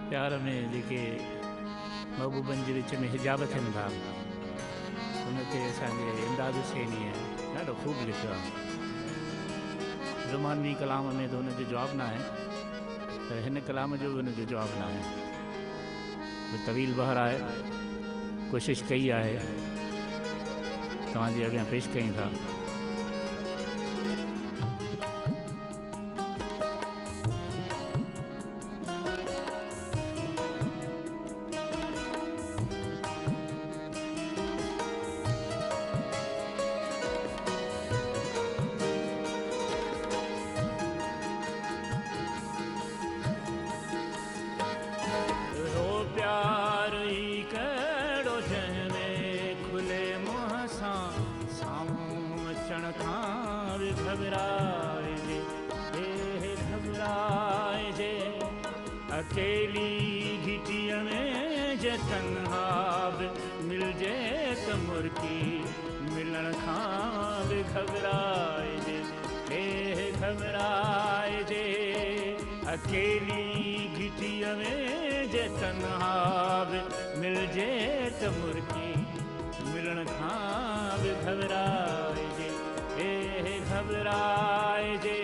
प्यार में जेके महबूबनि जे विच में हिजाब थियनि था उन ते असांजे इमदाद हुसैनी ॾाढो ख़ूब लिखियो आहे। ज़ुमानी कलाम में त हुनजो जवाबु न आहे, पर हिन कलाम जो बि हुनजो जवाबु न आहे। तवील बहर आहे, कोशिशि कई आहे, तव्हांजे अॻियां पेश कयूं था। अकेली घिटिया में जे तन्हा मिल जे त मुर्की मिलण खां बि घबराइजे, घबराइजे। अकेली घिटिया में जे तन्हा मिल जे त मुर्की मिलण खां बि घबराइजे, घबराइजे।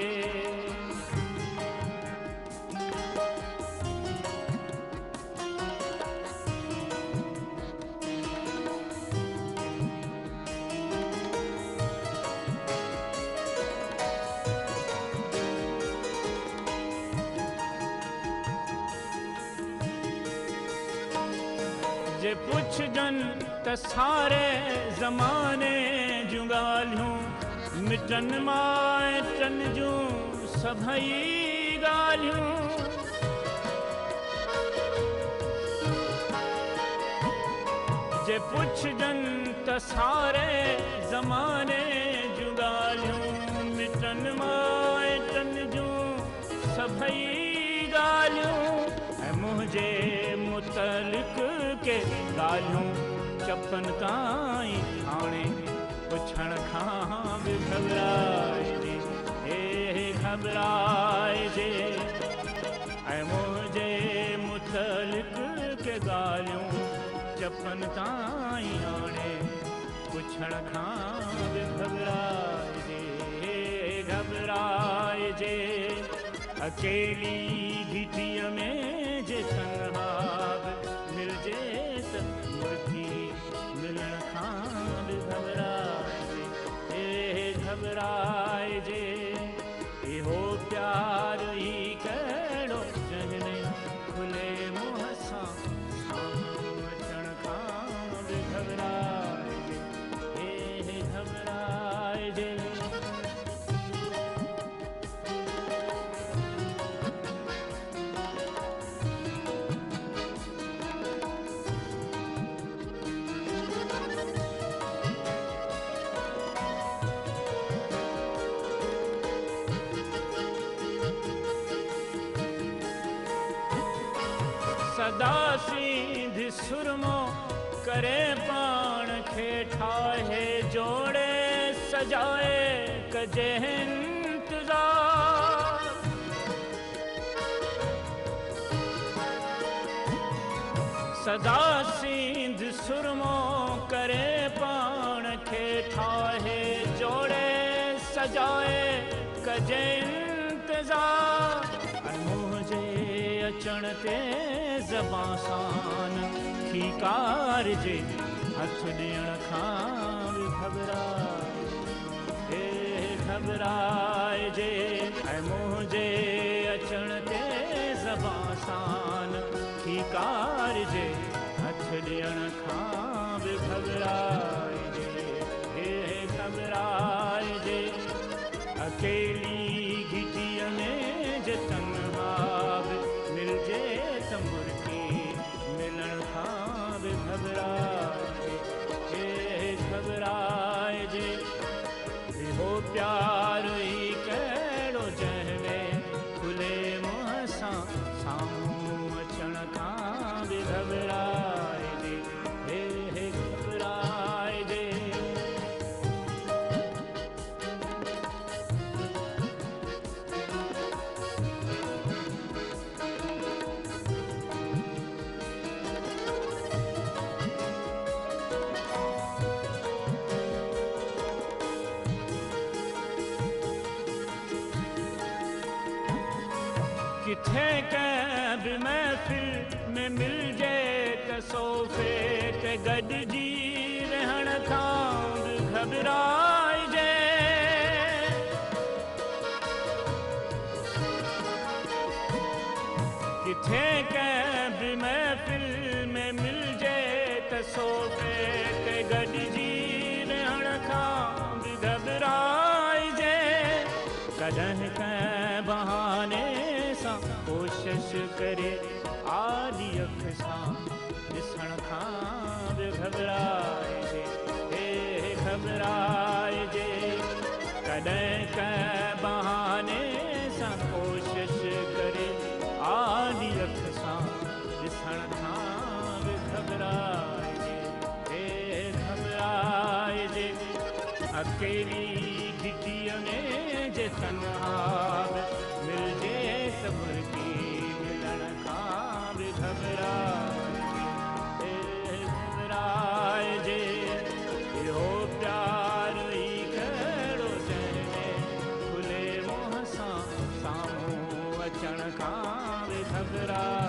जे पुछजनि त सारे ज़माने जूं ॻाल्हियूं मिटनि माइटनि जूं सभई ॻाल्हियूं। जे पुछजनि त सारे ज़माने जूं ॻाल्हियूं मिटनि माइटनि जूं सभई ॻाल्हियूं। ऐं मुंहिंजे मुतलिक़ के ॻाल्हियूं चपनि ताईं हाणे पुछण खां बि घबराइजे, घबराइजे। ऐं मुंहिंजे मुतलिक़ के ॻाल्हियूं चपनि ताईं हाणे पुछण खां बि घबराइजे, घबराइजे। अकेली घिटिया में जे तन्हा मिलजे त मुर्की मिलण खां बि घबराइजे, घबराइजे। इहो प्यार ई कहिड़ो जंहिंमें खुले मुंहं सां साम्हूं अचण खां बि घबराइजे, घबराइजे। सदा सीधी सुरमो करे पाण खे ठाहे जोड़े सजाए कजे इंतज़ार। सदा सीध सुरमो करे पाण खे ठाहे जोड़े सजाए कजे इंतज़ार। मुंहिंजे अचण ते ज़बां सां खीकार जे हथ ॾियण खां बि घबराइजे, घबराइजे। ऐं मुंहिंजे अचण ते ज़बां सां खीकार जे हथ ॾियण खां बि घबराइजे, घबराइजे। अकेली घिटिया में जे तन्हा मिलजे त मुर्की मिलण खां बि घबराइजे, घबराइजे। इहो प्यार ई कहिड़ो जंहिंमें खुले मुंहं सां किथे कंहिं बि महफ़िल में मिलजे त सोफ़े ते गॾिजी रहण खां बि घबराइजे। किथे कंहिं बि महफ़िल में मिलजे त सोफ़े ते गॾिजी रहण खां बि घबराइजे। कॾहिं कंहिं बहाने सां कोशिश करे आली अख सां ॾिसण खां बि घबराइजे। हे घबराइजे। कॾहिं कंहिं बहाने सां कोशिश करे आली अख सां ॾिसण खां बि घबराइजे। हे घबराइजे। अकेली घिटीअ में जे तन्हा मिलजे त मुर्गी मिलण खां बि घबराइजे। हे घबराइजे। इहो प्यार ई कहिड़ो जंहिंमें खुले मुंहं सां साम्हूं अचण खां बि घबराइजे।